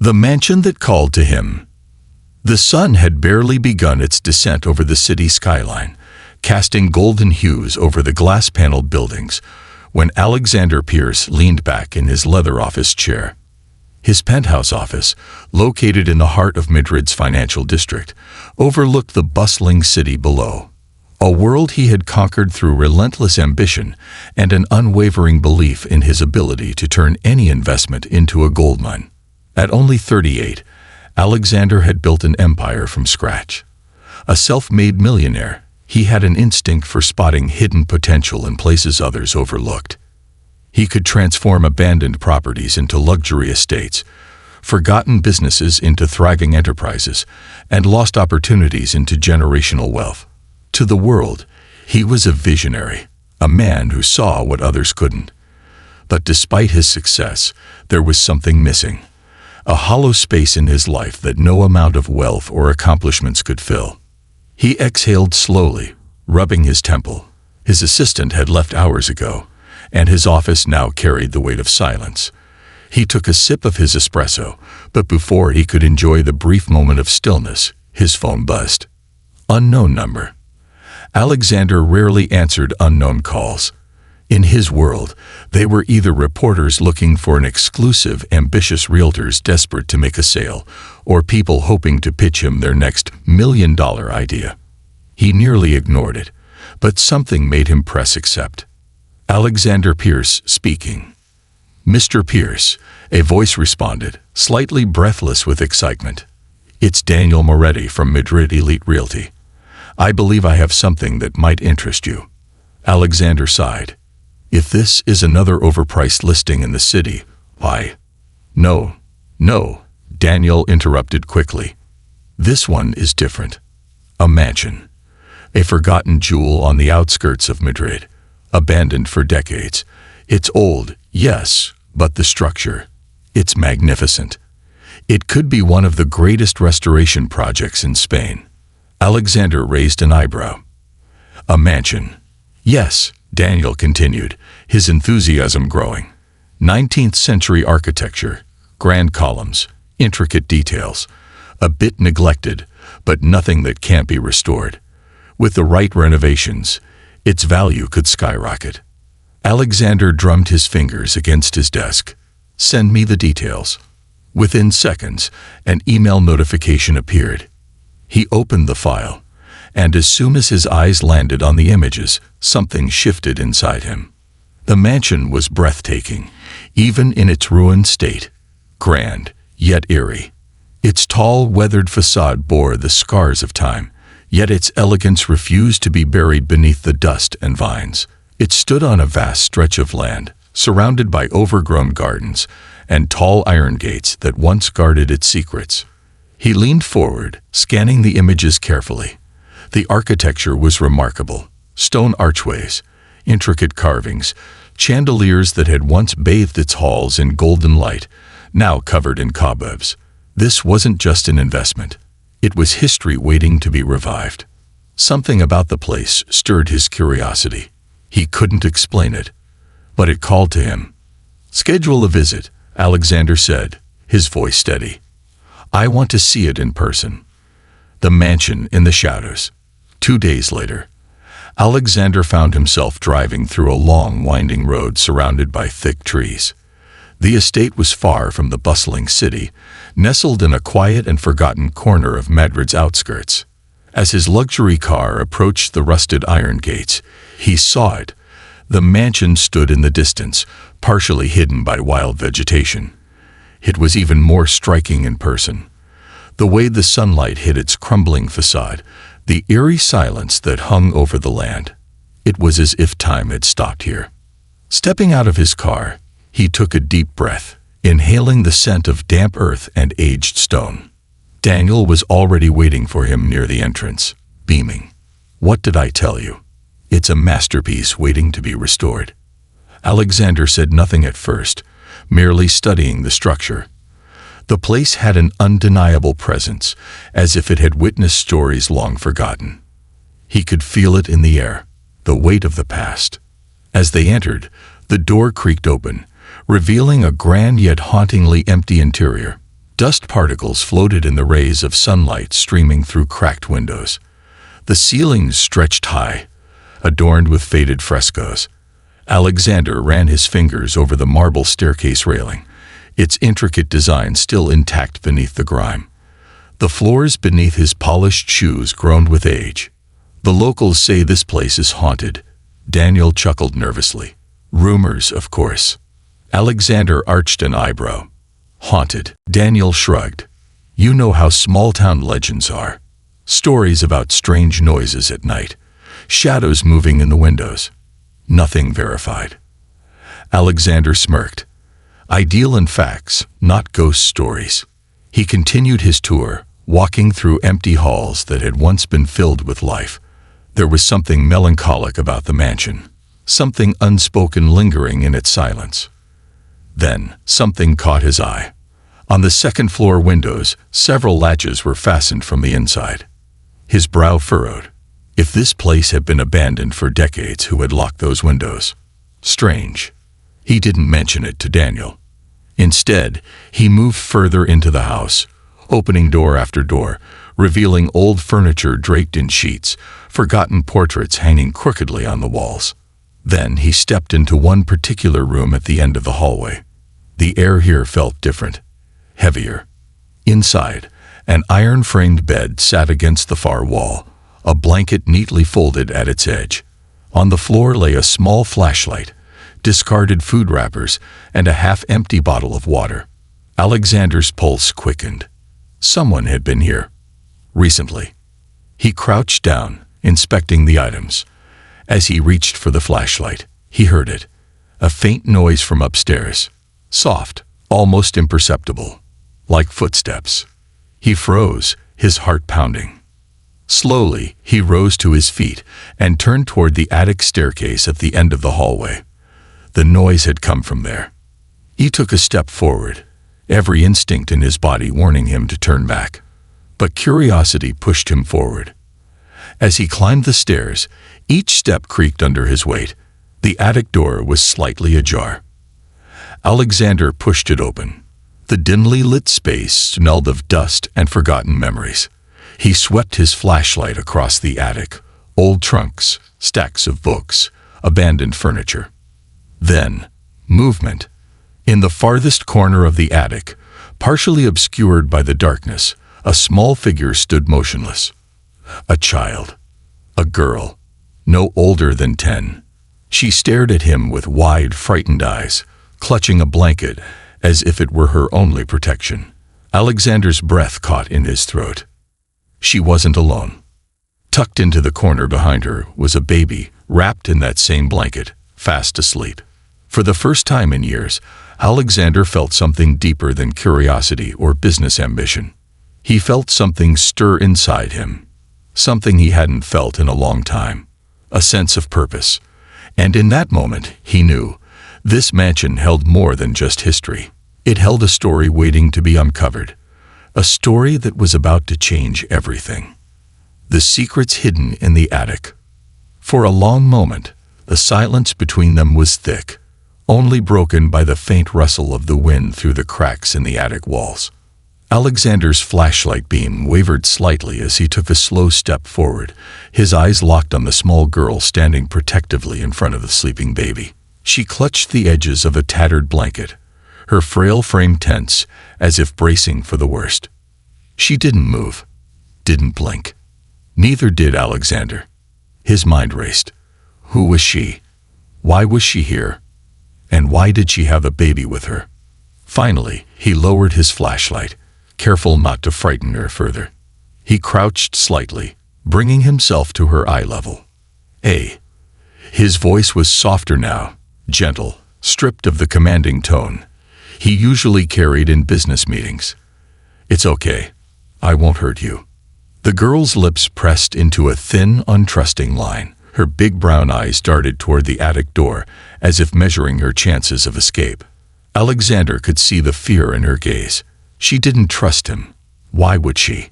The mansion that called to him. The sun had barely begun its descent over the city skyline, casting golden hues over the glass-paneled buildings, when Alexander Pierce leaned back in his leather office chair. His penthouse office, located in the heart of Madrid's financial district, overlooked the bustling city below, a world he had conquered through relentless ambition and an unwavering belief in his ability to turn any investment into a goldmine. At only 38, Alexander had built an empire from scratch. A self-made millionaire, he had an instinct for spotting hidden potential in places others overlooked. He could transform abandoned properties into luxury estates, forgotten businesses into thriving enterprises, and lost opportunities into generational wealth. To the world, he was a visionary, a man who saw what others couldn't. But despite his success, there was something missing. A hollow space in his life that no amount of wealth or accomplishments could fill. He exhaled slowly, rubbing his temple. His assistant had left hours ago, and his office now carried the weight of silence. He took a sip of his espresso, but before he could enjoy the brief moment of stillness, his phone buzzed. Unknown number. Alexander rarely answered unknown calls. In his world, they were either reporters looking for an exclusive, ambitious realtors desperate to make a sale, or people hoping to pitch him their next million-dollar idea. He nearly ignored it, but something made him press accept. Alexander Pierce speaking. Mr. Pierce, a voice responded, slightly breathless with excitement. It's Daniel Moretti from Madrid Elite Realty. I believe I have something that might interest you. Alexander sighed. If this is another overpriced listing in the city, why? No, Daniel interrupted quickly. This one is different. A mansion. A forgotten jewel on the outskirts of Madrid, abandoned for decades. It's old, yes, but the structure, it's magnificent. It could be one of the greatest restoration projects in Spain. Alexander raised an eyebrow. A mansion. Yes, Daniel continued, his enthusiasm growing. 19th century architecture, grand columns, intricate details, a bit neglected, but nothing that can't be restored. With the right renovations, its value could skyrocket. Alexander drummed his fingers against his desk. Send me the details. Within seconds, an email notification appeared. He opened the file, and as soon as his eyes landed on the images, something shifted inside him. The mansion was breathtaking, even in its ruined state. Grand, yet eerie. Its tall, weathered facade bore the scars of time, yet its elegance refused to be buried beneath the dust and vines. It stood on a vast stretch of land, surrounded by overgrown gardens and tall iron gates that once guarded its secrets. He leaned forward, scanning the images carefully. The architecture was remarkable. Stone archways, intricate carvings, chandeliers that had once bathed its halls in golden light, now covered in cobwebs. This wasn't just an investment. It was history waiting to be revived. Something about the place stirred his curiosity. He couldn't explain it, but it called to him. Schedule a visit, Alexander said, his voice steady. I want to see it in person. The mansion in the shadows. 2 days later, Alexander found himself driving through a long, winding road surrounded by thick trees. The estate was far from the bustling city, nestled in a quiet and forgotten corner of Madrid's outskirts. As his luxury car approached the rusted iron gates, he saw it. The mansion stood in the distance, partially hidden by wild vegetation. It was even more striking in person. The way the sunlight hit its crumbling facade, the eerie silence that hung over the land. It was as if time had stopped here. Stepping out of his car, he took a deep breath, inhaling the scent of damp earth and aged stone. Daniel was already waiting for him near the entrance, beaming. What did I tell you? It's a masterpiece waiting to be restored. Alexander said nothing at first, merely studying the structure. The place had an undeniable presence, as if it had witnessed stories long forgotten. He could feel it in the air, the weight of the past. As they entered, the door creaked open, revealing a grand yet hauntingly empty interior. Dust particles floated in the rays of sunlight streaming through cracked windows. The ceilings stretched high, adorned with faded frescoes. Alexander ran his fingers over the marble staircase railing, its intricate design still intact beneath the grime. The floors beneath his polished shoes groaned with age. "The locals say this place is haunted." Daniel chuckled nervously. "Rumors, of course." Alexander arched an eyebrow. "Haunted." Daniel shrugged. "You know how small-town legends are. Stories about strange noises at night, shadows moving in the windows. Nothing verified." Alexander smirked. "Ideal and facts, not ghost stories." He continued his tour, walking through empty halls that had once been filled with life. There was something melancholic about the mansion, something unspoken lingering in its silence. Then, something caught his eye. On the second-floor windows, several latches were fastened from the inside. His brow furrowed. If this place had been abandoned for decades, who had locked those windows? Strange. He didn't mention it to Daniel. Instead, he moved further into the house, opening door after door, revealing old furniture draped in sheets, forgotten portraits hanging crookedly on the walls. Then he stepped into one particular room at the end of the hallway. The air here felt different, heavier. Inside, an iron-framed bed sat against the far wall, a blanket neatly folded at its edge. On the floor lay a small flashlight, discarded food wrappers, and a half-empty bottle of water. Alexander's pulse quickened. Someone had been here. Recently. He crouched down, inspecting the items. As he reached for the flashlight, he heard it. A faint noise from upstairs. Soft, almost imperceptible. Like footsteps. He froze, his heart pounding. Slowly, he rose to his feet and turned toward the attic staircase at the end of the hallway. The noise had come from there. He took a step forward, every instinct in his body warning him to turn back. But curiosity pushed him forward. As he climbed the stairs, each step creaked under his weight. The attic door was slightly ajar. Alexander pushed it open. The dimly lit space smelled of dust and forgotten memories. He swept his flashlight across the attic. Old trunks, stacks of books, abandoned furniture. Then, movement. In the farthest corner of the attic, partially obscured by the darkness, a small figure stood motionless. A child. A girl. No older than 10. She stared at him with wide, frightened eyes, clutching a blanket as if it were her only protection. Alexander's breath caught in his throat. She wasn't alone. Tucked into the corner behind her was a baby, wrapped in that same blanket, fast asleep. For the first time in years, Alexander felt something deeper than curiosity or business ambition. He felt something stir inside him, something he hadn't felt in a long time, a sense of purpose. And in that moment, he knew, this mansion held more than just history. It held a story waiting to be uncovered, a story that was about to change everything. The secrets hidden in the attic. For a long moment, the silence between them was thick, only broken by the faint rustle of the wind through the cracks in the attic walls. Alexander's flashlight beam wavered slightly as he took a slow step forward, his eyes locked on the small girl standing protectively in front of the sleeping baby. She clutched the edges of a tattered blanket, her frail frame tense, as if bracing for the worst. She didn't move, didn't blink. Neither did Alexander. His mind raced. Who was she? Why was she here? And why did she have a baby with her? Finally, he lowered his flashlight, careful not to frighten her further. He crouched slightly, bringing himself to her eye level. "Hey." His voice was softer now, gentle, stripped of the commanding tone he usually carried in business meetings. "It's okay. I won't hurt you." The girl's lips pressed into a thin, untrusting line. Her big brown eyes darted toward the attic door, as if measuring her chances of escape. Alexander could see the fear in her gaze. She didn't trust him. Why would she?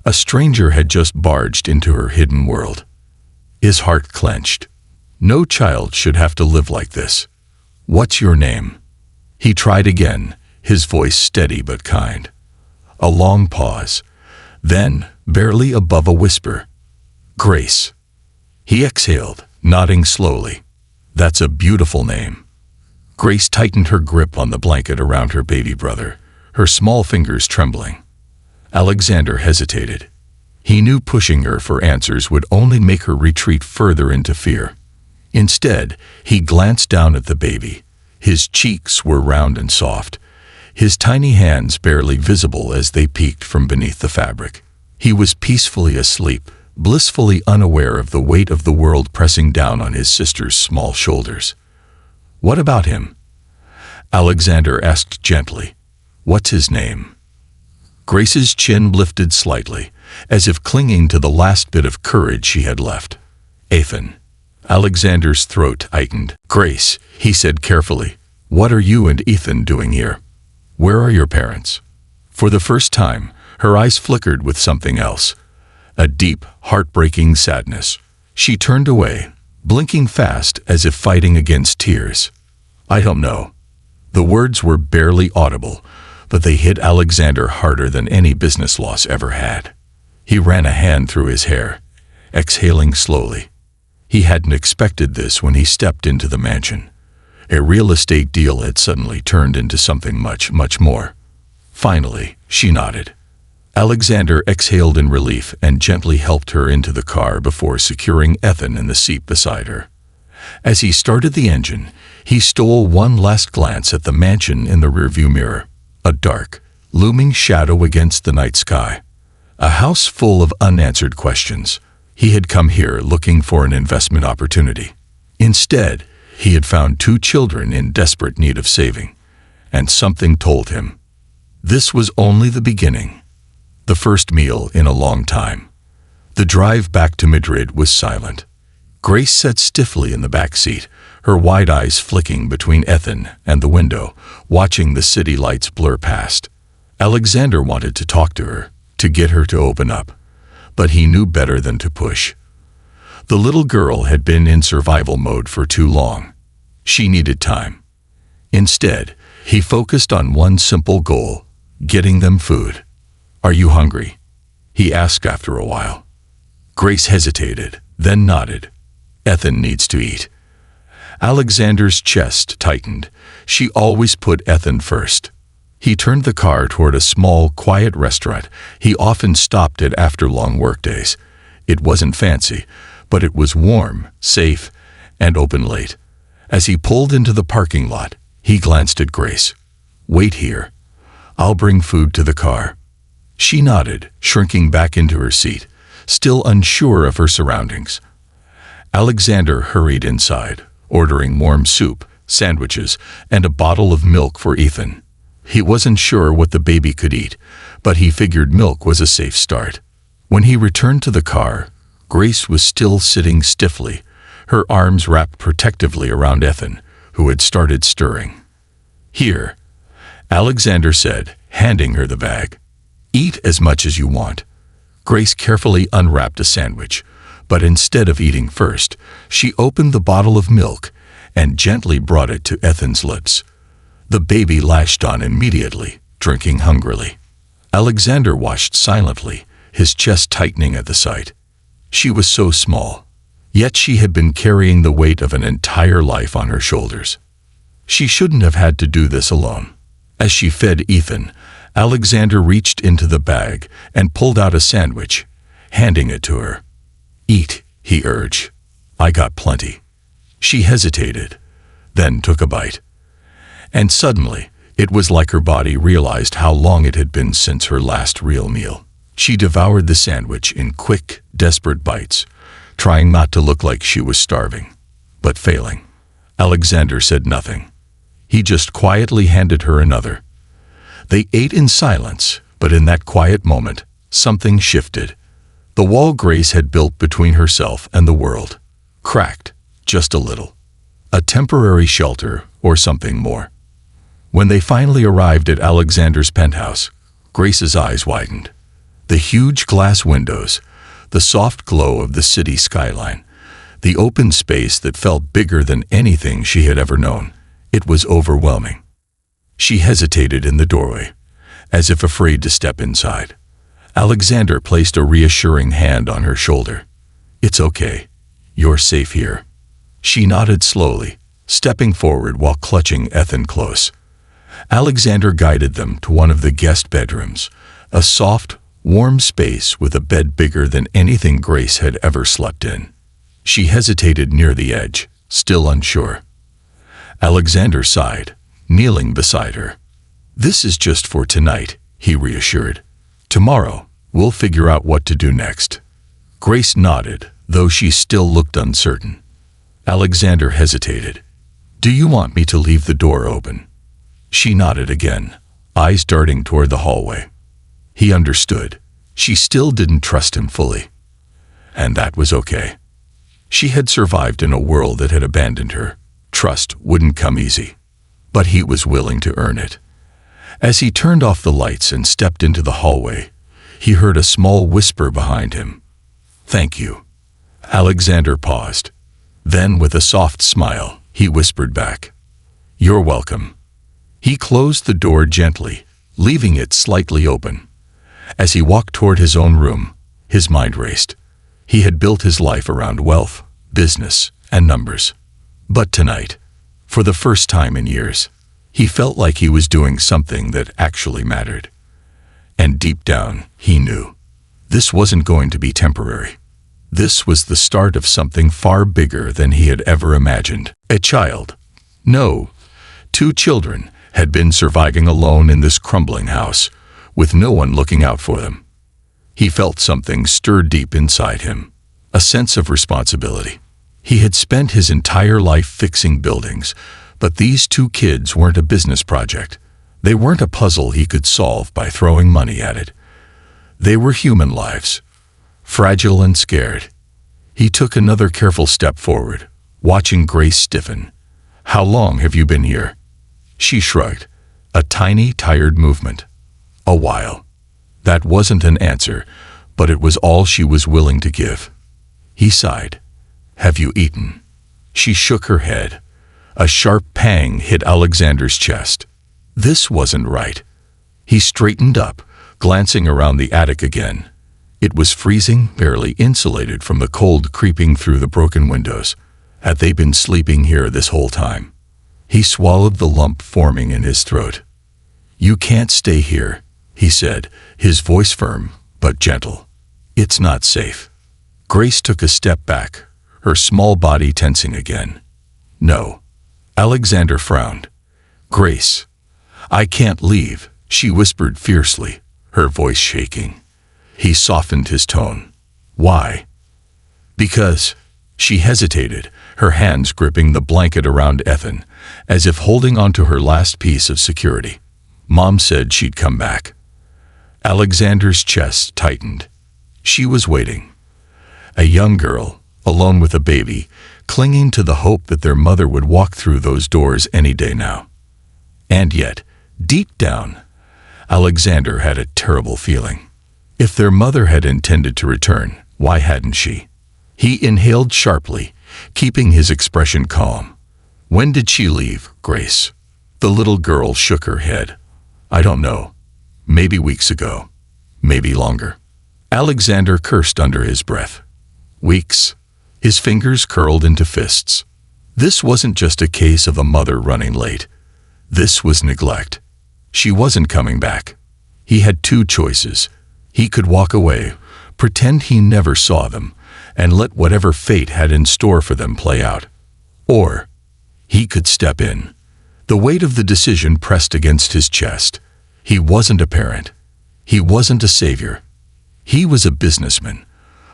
A stranger had just barged into her hidden world. His heart clenched. No child should have to live like this. "What's your name?" He tried again, his voice steady but kind. A long pause. Then, barely above a whisper, "Grace." He exhaled, nodding slowly. "That's a beautiful name." Grace tightened her grip on the blanket around her baby brother, her small fingers trembling. Alexander hesitated. He knew pushing her for answers would only make her retreat further into fear. Instead, he glanced down at the baby. His cheeks were round and soft, his tiny hands barely visible as they peeked from beneath the fabric. He was peacefully asleep, blissfully unaware of the weight of the world pressing down on his sister's small shoulders. "What about him?" Alexander asked gently. "What's his name?" Grace's chin lifted slightly, as if clinging to the last bit of courage she had left. "Ethan." Alexander's throat tightened. "Grace," he said carefully, "what are you and Ethan doing here? Where are your parents?" For the first time, her eyes flickered with something else, a deep, heartbreaking sadness. She turned away, blinking fast as if fighting against tears. "I don't know." The words were barely audible, but they hit Alexander harder than any business loss ever had. He ran a hand through his hair, exhaling slowly. He hadn't expected this when he stepped into the mansion. A real estate deal had suddenly turned into something much, much more. Finally, she nodded. Alexander exhaled in relief and gently helped her into the car before securing Ethan in the seat beside her. As he started the engine, he stole one last glance at the mansion in the rearview mirror, a dark, looming shadow against the night sky. A house full of unanswered questions. He had come here looking for an investment opportunity. Instead, he had found two children in desperate need of saving, and something told him this was only the beginning. The first meal in a long time. The drive back to Madrid was silent. Grace sat stiffly in the back seat, her wide eyes flicking between Ethan and the window, watching the city lights blur past. Alexander wanted to talk to her, to get her to open up, but he knew better than to push. The little girl had been in survival mode for too long. She needed time. Instead, he focused on one simple goal, getting them food. "Are you hungry?" he asked after a while. Grace hesitated, then nodded. "Ethan needs to eat." Alexander's chest tightened. She always put Ethan first. He turned the car toward a small, quiet restaurant he often stopped at after long workdays. It wasn't fancy, but it was warm, safe, and open late. As he pulled into the parking lot, he glanced at Grace. "Wait here. I'll bring food to the car." She nodded, shrinking back into her seat, still unsure of her surroundings. Alexander hurried inside, ordering warm soup, sandwiches, and a bottle of milk for Ethan. He wasn't sure what the baby could eat, but he figured milk was a safe start. When he returned to the car, Grace was still sitting stiffly, her arms wrapped protectively around Ethan, who had started stirring. "Here," Alexander said, handing her the bag. "Eat as much as you want." Grace carefully unwrapped a sandwich, but instead of eating first, she opened the bottle of milk and gently brought it to Ethan's lips. The baby latched on immediately, drinking hungrily. Alexander watched silently, his chest tightening at the sight. She was so small, yet she had been carrying the weight of an entire life on her shoulders. She shouldn't have had to do this alone. As she fed Ethan, Alexander reached into the bag and pulled out a sandwich, handing it to her. "Eat," he urged. "I got plenty." She hesitated, then took a bite. And suddenly, it was like her body realized how long it had been since her last real meal. She devoured the sandwich in quick, desperate bites, trying not to look like she was starving, but failing. Alexander said nothing. He just quietly handed her another. They ate in silence, but in that quiet moment, something shifted. The wall Grace had built between herself and the world cracked, just a little. A temporary shelter, or something more. When they finally arrived at Alexander's penthouse, Grace's eyes widened. The huge glass windows, the soft glow of the city skyline, the open space that felt bigger than anything she had ever known. It was overwhelming. She hesitated in the doorway. as if afraid to step inside. Alexander placed a reassuring hand on her shoulder. "It's okay. You're safe here." She nodded slowly, stepping forward while clutching Ethan close. Alexander guided them to one of the guest bedrooms, a soft, warm space with a bed bigger than anything Grace had ever slept in. She hesitated near the edge, still unsure. Alexander sighed, kneeling beside her. "This is just for tonight," he reassured. "Tomorrow, we'll figure out what to do next." Grace nodded, though she still looked uncertain. Alexander hesitated. "Do you want me to leave the door open?" She nodded again, eyes darting toward the hallway. He understood. She still didn't trust him fully. And that was okay. She had survived in a world that had abandoned her. Trust wouldn't come easy. But he was willing to earn it. As he turned off the lights and stepped into the hallway, he heard a small whisper behind him. "Thank you." Alexander paused. Then, with a soft smile, he whispered back, "You're welcome." He closed the door gently, leaving it slightly open. As he walked toward his own room, his mind raced. He had built his life around wealth, business, and numbers. But tonight, for the first time in years, he felt like he was doing something that actually mattered. And deep down, he knew this wasn't going to be temporary. This was the start of something far bigger than he had ever imagined. A child. No, 2 children had been surviving alone in this crumbling house, with no one looking out for them. He felt something stir deep inside him, a sense of responsibility. He had spent his entire life fixing buildings, but these 2 kids weren't a business project. They weren't a puzzle he could solve by throwing money at it. They were human lives, fragile and scared. He took another careful step forward, watching Grace stiffen. "How long have you been here?" She shrugged, a tiny, tired movement. "A while." That wasn't an answer, but it was all she was willing to give. He sighed. "Have you eaten?" She shook her head. A sharp pang hit Alexander's chest. This wasn't right. He straightened up, glancing around the attic again. It was freezing, barely insulated from the cold creeping through the broken windows. Had they been sleeping here this whole time? He swallowed the lump forming in his throat. "You can't stay here," he said, his voice firm but gentle. "It's not safe." Grace took a step back, her small body tensing again. "No." Alexander frowned. "Grace, I can't leave," she whispered fiercely, her voice shaking. He softened his tone. "Why?" "Because." She hesitated, her hands gripping the blanket around Ethan, as if holding onto her last piece of security. "Mom said she'd come back." Alexander's chest tightened. She was waiting. A young girl, alone with a baby, clinging to the hope that their mother would walk through those doors any day now. And yet, deep down, Alexander had a terrible feeling. If their mother had intended to return, why hadn't she? He inhaled sharply, keeping his expression calm. "When did she leave, Grace?" The little girl shook her head. "I don't know. Maybe weeks ago. Maybe longer." Alexander cursed under his breath. Weeks. His fingers curled into fists. This wasn't just a case of a mother running late. This was neglect. She wasn't coming back. He had 2 choices. He could walk away, pretend he never saw them, and let whatever fate had in store for them play out. Or he could step in. The weight of the decision pressed against his chest. He wasn't a parent. He wasn't a savior. He was a businessman,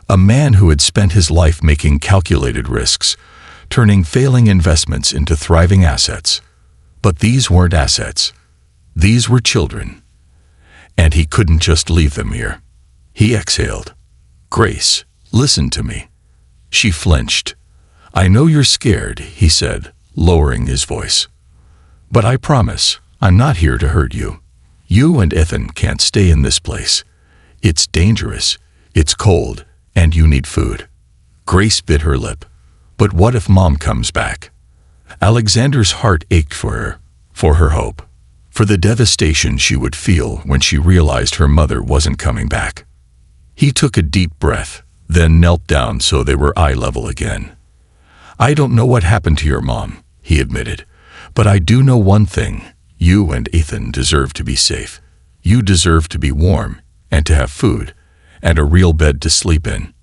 a man who had spent his life making calculated risks, turning failing investments into thriving assets. But these weren't assets. These were children. And he couldn't just leave them here. He exhaled. "Grace, listen to me." She flinched. "I know you're scared," he said, lowering his voice. "But I promise, I'm not here to hurt you. You and Ethan can't stay in this place. It's dangerous, it's cold, and you need food." Grace bit her lip. But what if Mom comes back? Alexander's heart ached for her hope, for the devastation she would feel when she realized her mother wasn't coming back. He took a deep breath, then knelt down so they were eye level again. "I don't know what happened to your mom," he admitted, "but I do know one thing. You and Ethan deserve to be safe. You deserve to be warm, and to have food, and a real bed to sleep in.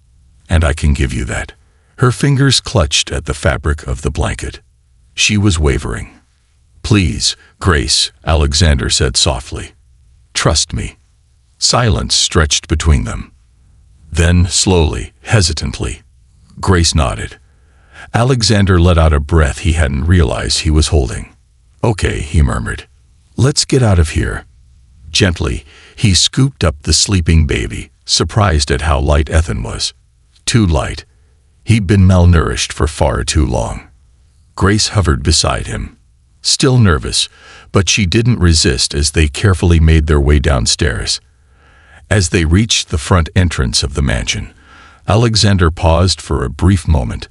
And I can give you that." Her fingers clutched at the fabric of the blanket. She was wavering. "Please, Grace," Alexander said softly. "Trust me." Silence stretched between them. Then, slowly, hesitantly, Grace nodded. Alexander let out a breath he hadn't realized he was holding. "Okay," he murmured. "Let's get out of here." Gently, he scooped up the sleeping baby, surprised at how light Ethan was. Too light. He'd been malnourished for far too long. Grace hovered beside him, still nervous, but she didn't resist as they carefully made their way downstairs. As they reached the front entrance of the mansion, Alexander paused for a brief moment,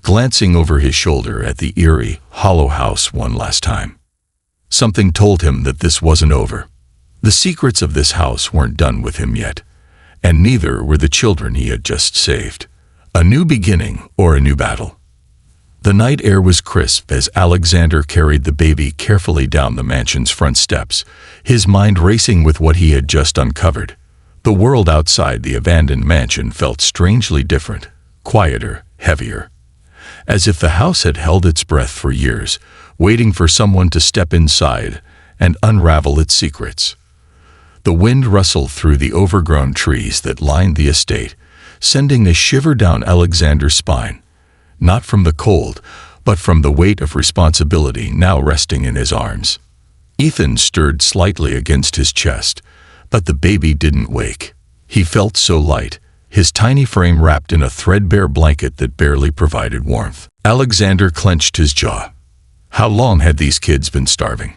glancing over his shoulder at the eerie, hollow house one last time. Something told him that this wasn't over. The secrets of this house weren't done with him yet, and neither were the children he had just saved. A new beginning or a new battle. The night air was crisp as Alexander carried the baby carefully down the mansion's front steps, his mind racing with what he had just uncovered. The world outside the abandoned mansion felt strangely different, quieter, heavier. As if the house had held its breath for years, waiting for someone to step inside and unravel its secrets. The wind rustled through the overgrown trees that lined the estate, sending a shiver down Alexander's spine, not from the cold, but from the weight of responsibility now resting in his arms. Ethan stirred slightly against his chest, but the baby didn't wake. He felt so light, his tiny frame wrapped in a threadbare blanket that barely provided warmth. Alexander clenched his jaw. How long had these kids been starving?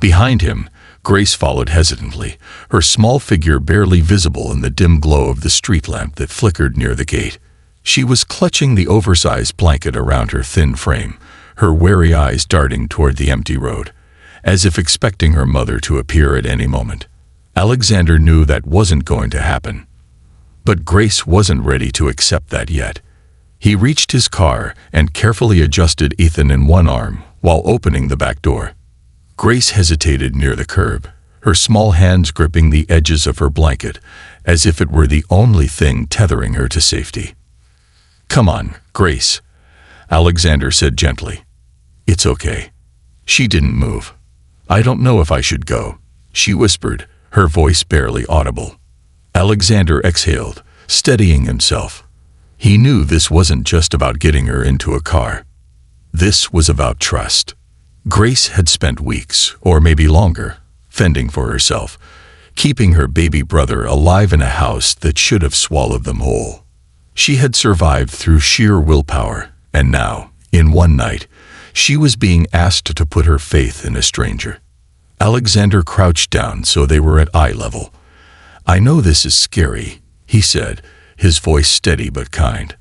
Behind him, Grace followed hesitantly, her small figure barely visible in the dim glow of the street lamp that flickered near the gate. She was clutching the oversized blanket around her thin frame, her wary eyes darting toward the empty road, as if expecting her mother to appear at any moment. Alexander knew that wasn't going to happen. But Grace wasn't ready to accept that yet. He reached his car and carefully adjusted Ethan in one arm while opening the back door. Grace hesitated near the curb, her small hands gripping the edges of her blanket, as if it were the only thing tethering her to safety. "Come on, Grace," Alexander said gently. "It's okay." She didn't move. "I don't know if I should go," she whispered, her voice barely audible. Alexander exhaled, steadying himself. He knew this wasn't just about getting her into a car. This was about trust. Grace had spent weeks, or maybe longer, fending for herself, keeping her baby brother alive in a house that should have swallowed them whole. She had survived through sheer willpower, and now, in one night, she was being asked to put her faith in a stranger. Alexander crouched down so they were at eye level. "I know this is scary," he said, his voice steady but kind.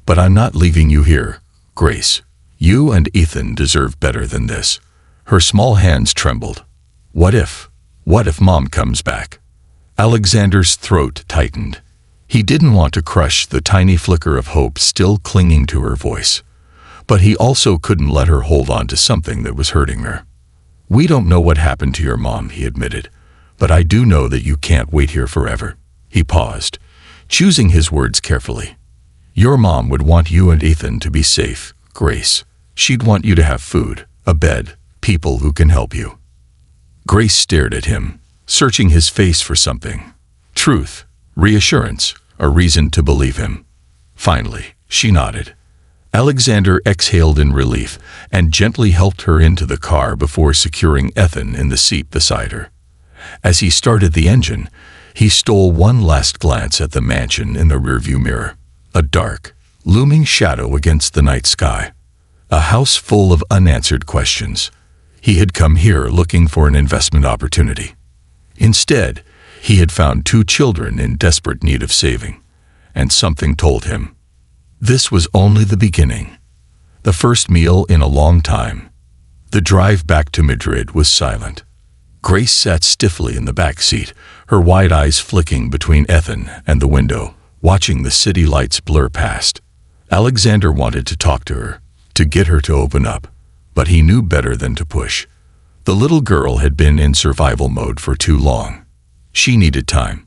"But I'm not leaving you here, Grace. You and Ethan deserve better than this." Her small hands trembled. What if Mom comes back? Alexander's throat tightened. He didn't want to crush the tiny flicker of hope still clinging to her voice. But he also couldn't let her hold on to something that was hurting her. "We don't know what happened to your mom," he admitted, "but I do know that you can't wait here forever." He paused, choosing his words carefully. "Your mom would want you and Ethan to be safe, Grace. She'd want you to have food, a bed, people who can help you." Grace stared at him, searching his face for something. Truth, reassurance, a reason to believe him. Finally, she nodded. Alexander exhaled in relief and gently helped her into the car before securing Ethan in the seat beside her. As he started the engine, he stole one last glance at the mansion in the rearview mirror, a dark, looming shadow against the night sky. A house full of unanswered questions. He had come here looking for an investment opportunity. Instead, he had found two children in desperate need of saving, and something told him this was only the beginning. The first meal in a long time. The drive back to Madrid was silent. Grace sat stiffly in the back seat, her wide eyes flicking between Ethan and the window, watching the city lights blur past. Alexander wanted to talk to her, to get her to open up, but he knew better than to push. The little girl had been in survival mode for too long. She needed time.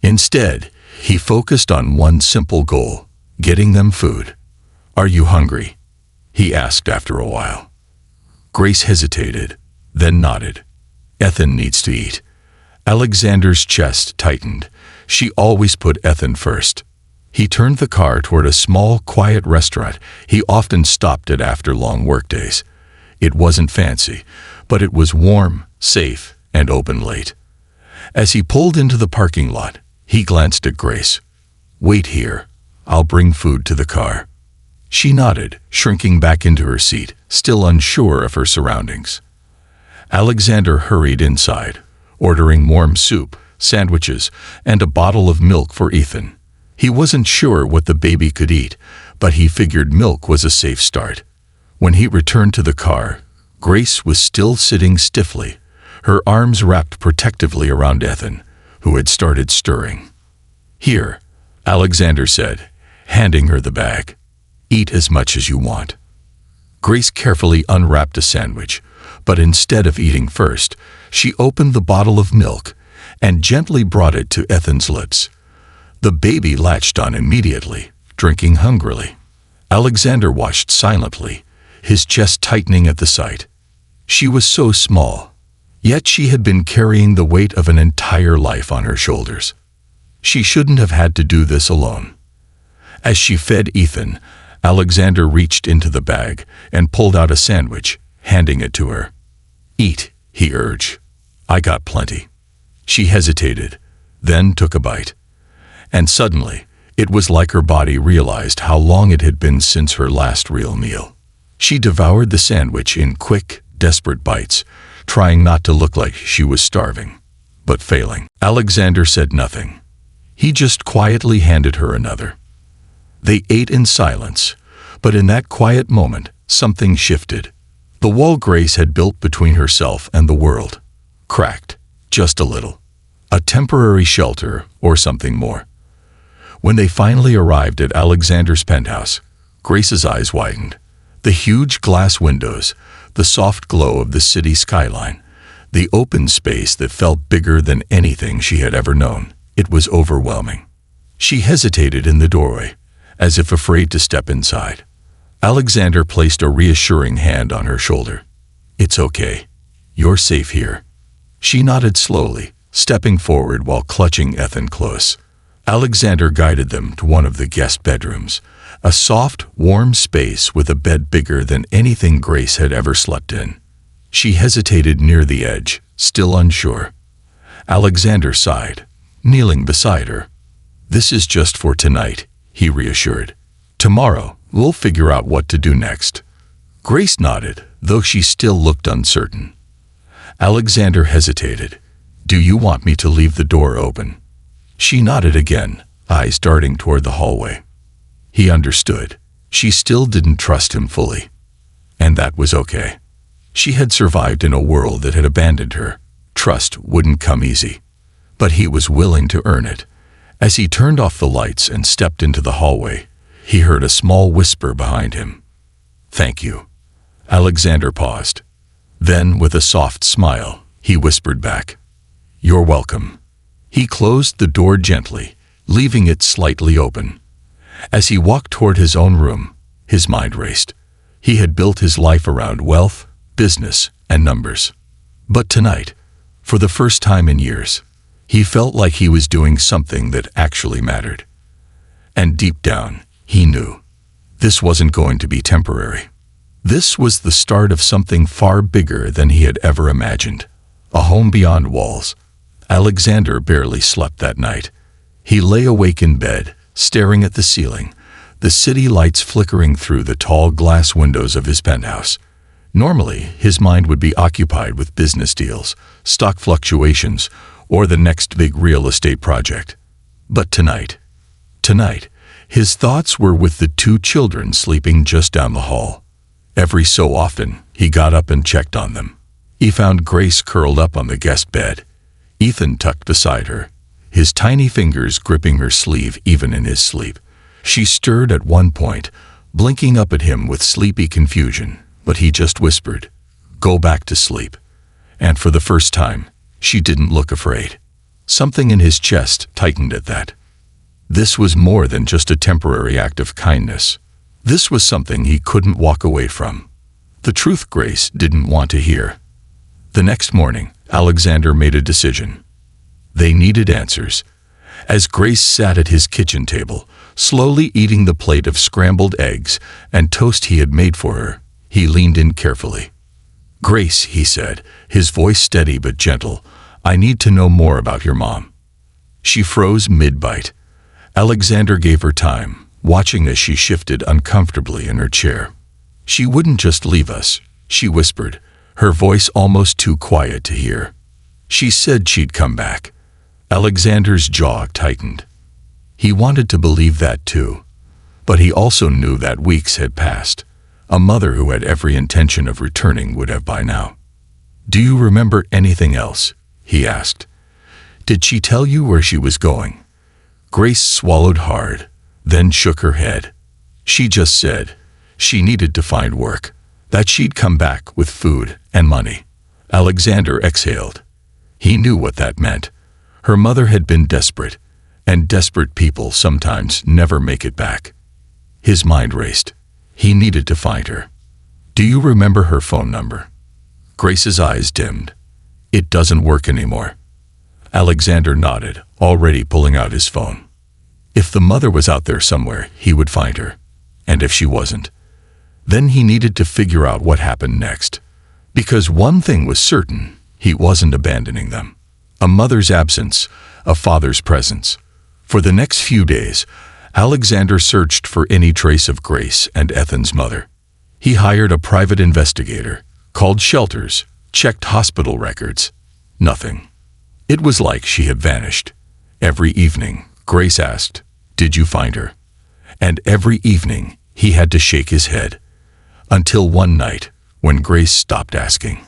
Instead, he focused on one simple goal: getting them food. "Are you hungry?" he asked after a while. Grace hesitated, then nodded. Ethan needs to eat. Alexander's chest tightened. She always put Ethan first. He turned the car toward a small, quiet restaurant he often stopped at after long workdays. It wasn't fancy, but it was warm, safe, and open late. As he pulled into the parking lot, he glanced at Grace. "Wait here. I'll bring food to the car." She nodded, shrinking back into her seat, still unsure of her surroundings. Alexander hurried inside, ordering warm soup, sandwiches, and a bottle of milk for Ethan. He wasn't sure what the baby could eat, but he figured milk was a safe start. When he returned to the car, Grace was still sitting stiffly, her arms wrapped protectively around Ethan, who had started stirring. "Here," Alexander said, handing her the bag. "Eat as much as you want." Grace carefully unwrapped a sandwich, but instead of eating first, she opened the bottle of milk and gently brought it to Ethan's lips. The baby latched on immediately, drinking hungrily. Alexander watched silently, his chest tightening at the sight. She was so small, yet she had been carrying the weight of an entire life on her shoulders. She shouldn't have had to do this alone. As she fed Ethan, Alexander reached into the bag and pulled out a sandwich, handing it to her. "Eat," he urged. "I got plenty." She hesitated, then took a bite. And suddenly, it was like her body realized how long it had been since her last real meal. She devoured the sandwich in quick, desperate bites, trying not to look like she was starving, but failing. Alexander said nothing. He just quietly handed her another. They ate in silence, but in that quiet moment, something shifted. The wall Grace had built between herself and the world cracked, just a little. A temporary shelter or something more. When they finally arrived at Alexander's penthouse, Grace's eyes widened. The huge glass windows, the soft glow of the city skyline, the open space that felt bigger than anything she had ever known. It was overwhelming. She hesitated in the doorway, as if afraid to step inside. Alexander placed a reassuring hand on her shoulder. "It's okay. You're safe here." She nodded slowly, stepping forward while clutching Ethan close. Alexander guided them to one of the guest bedrooms, a soft, warm space with a bed bigger than anything Grace had ever slept in. She hesitated near the edge, still unsure. Alexander sighed, kneeling beside her. "This is just for tonight," he reassured. "Tomorrow, we'll figure out what to do next." Grace nodded, though she still looked uncertain. Alexander hesitated. "Do you want me to leave the door open?" She nodded again, eyes darting toward the hallway. He understood. She still didn't trust him fully. And that was okay. She had survived in a world that had abandoned her. Trust wouldn't come easy. But he was willing to earn it. As he turned off the lights and stepped into the hallway, he heard a small whisper behind him. "Thank you." Alexander paused. Then, with a soft smile, he whispered back, "You're welcome." He closed the door gently, leaving it slightly open. As he walked toward his own room, his mind raced. He had built his life around wealth, business, and numbers. But tonight, for the first time in years, he felt like he was doing something that actually mattered. And deep down, he knew this wasn't going to be temporary. This was the start of something far bigger than he had ever imagined. A home beyond walls. Alexander barely slept that night. He lay awake in bed, staring at the ceiling, the city lights flickering through the tall glass windows of his penthouse. Normally, his mind would be occupied with business deals, stock fluctuations, or the next big real estate project. But tonight, his thoughts were with the 2 children sleeping just down the hall. Every so often, he got up and checked on them. He found Grace curled up on the guest bed, Ethan tucked beside her, his tiny fingers gripping her sleeve even in his sleep. She stirred at one point, blinking up at him with sleepy confusion, but he just whispered, "Go back to sleep." And for the first time, she didn't look afraid. Something in his chest tightened at that. This was more than just a temporary act of kindness. This was something he couldn't walk away from. The truth Grace didn't want to hear. The next morning, Alexander made a decision. They needed answers. As Grace sat at his kitchen table, slowly eating the plate of scrambled eggs and toast he had made for her, he leaned in carefully. "Grace," he said, his voice steady but gentle, "I need to know more about your mom." She froze mid-bite. Alexander gave her time, watching as she shifted uncomfortably in her chair. "She wouldn't just leave us," she whispered, her voice almost too quiet to hear. "She said she'd come back." Alexander's jaw tightened. He wanted to believe that too, but he also knew that weeks had passed. A mother who had every intention of returning would have by now. "Do you remember anything else?" he asked. "Did she tell you where she was going?" Grace swallowed hard, then shook her head. She just said she needed to find work, that she'd come back with food and money. Alexander exhaled. He knew what that meant. Her mother had been desperate, and desperate people sometimes never make it back. His mind raced. He needed to find her. "Do you remember her phone number?" Grace's eyes dimmed. "It doesn't work anymore." Alexander nodded, already pulling out his phone. If the mother was out there somewhere, he would find her. And if she wasn't, then he needed to figure out what happened next. Because one thing was certain, he wasn't abandoning them. A mother's absence, a father's presence. For the next few days, Alexander searched for any trace of Grace and Ethan's mother. He hired a private investigator, called shelters, checked hospital records. Nothing. It was like she had vanished. Every evening, Grace asked, "Did you find her?" And every evening, he had to shake his head. Until one night, when Grace stopped asking.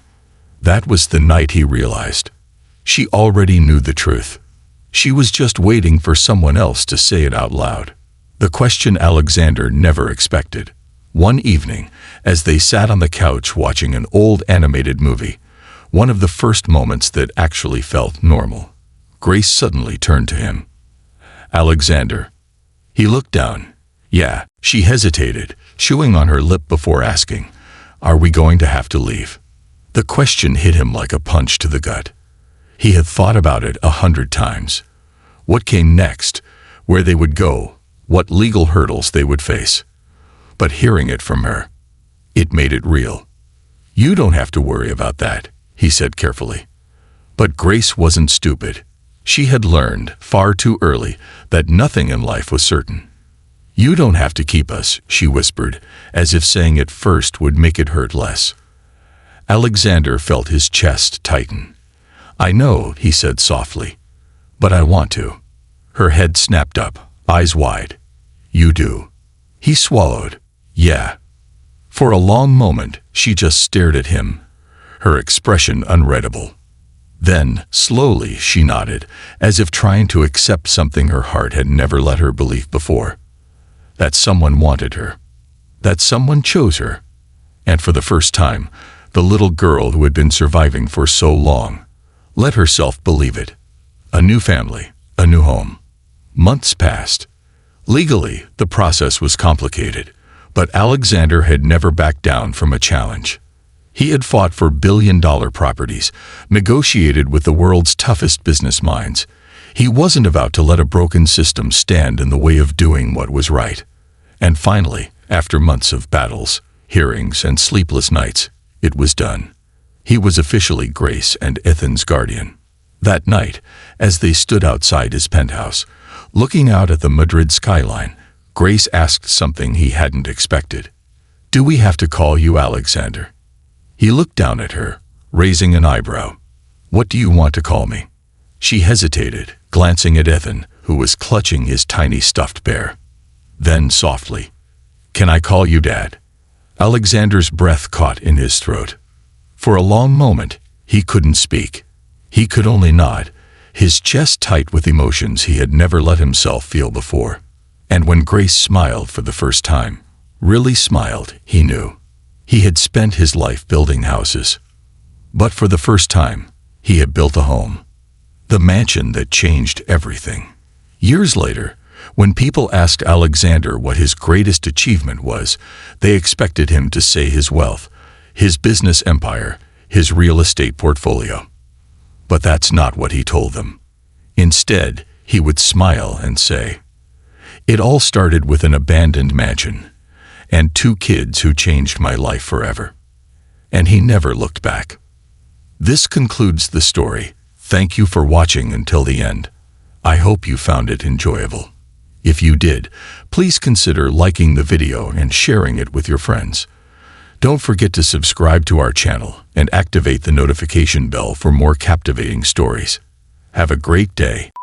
That was the night he realized. She already knew the truth. She was just waiting for someone else to say it out loud. The question Alexander never expected. One evening, as they sat on the couch watching an old animated movie, one of the first moments that actually felt normal, Grace suddenly turned to him. "Alexander." He looked down. "Yeah." She hesitated, chewing on her lip before asking, "Are we going to have to leave?" The question hit him like a punch to the gut. He had thought about it 100 times. What came next, where they would go, what legal hurdles they would face. But hearing it from her, it made it real. "You don't have to worry about that," he said carefully. But Grace wasn't stupid. She had learned, far too early, that nothing in life was certain. "You don't have to keep us," she whispered, as if saying it first would make it hurt less. Alexander felt his chest tighten. "I know," he said softly, "but I want to." Her head snapped up, eyes wide. "You do?" He swallowed. "Yeah." For a long moment, she just stared at him, her expression unreadable. Then, slowly, she nodded, as if trying to accept something her heart had never let her believe before. That someone wanted her. That someone chose her. And for the first time, the little girl who had been surviving for so long let herself believe it. A new family, a new home. Months passed. Legally, the process was complicated, but Alexander had never backed down from a challenge. He had fought for billion-dollar properties, negotiated with the world's toughest business minds. He wasn't about to let a broken system stand in the way of doing what was right. And finally, after months of battles, hearings, and sleepless nights, it was done. He was officially Grace and Ethan's guardian. That night, as they stood outside his penthouse, looking out at the Madrid skyline, Grace asked something he hadn't expected. "Do we have to call you Alexander?" He looked down at her, raising an eyebrow. "What do you want to call me?" She hesitated, glancing at Ethan, who was clutching his tiny stuffed bear. Then softly, "Can I call you Dad?" Alexander's breath caught in his throat. For a long moment, he couldn't speak. He could only nod, his chest tight with emotions he had never let himself feel before. And when Grace smiled for the first time, really smiled, he knew. He had spent his life building houses. But for the first time, he had built a home. The mansion that changed everything. Years later, when people asked Alexander what his greatest achievement was, they expected him to say his wealth, his business empire, his real estate portfolio. But that's not what he told them. Instead, he would smile and say, "It all started with an abandoned mansion, and 2 kids who changed my life forever." And he never looked back. This concludes the story. Thank you for watching until the end. I hope you found it enjoyable. If you did, please consider liking the video and sharing it with your friends. Don't forget to subscribe to our channel and activate the notification bell for more captivating stories. Have a great day.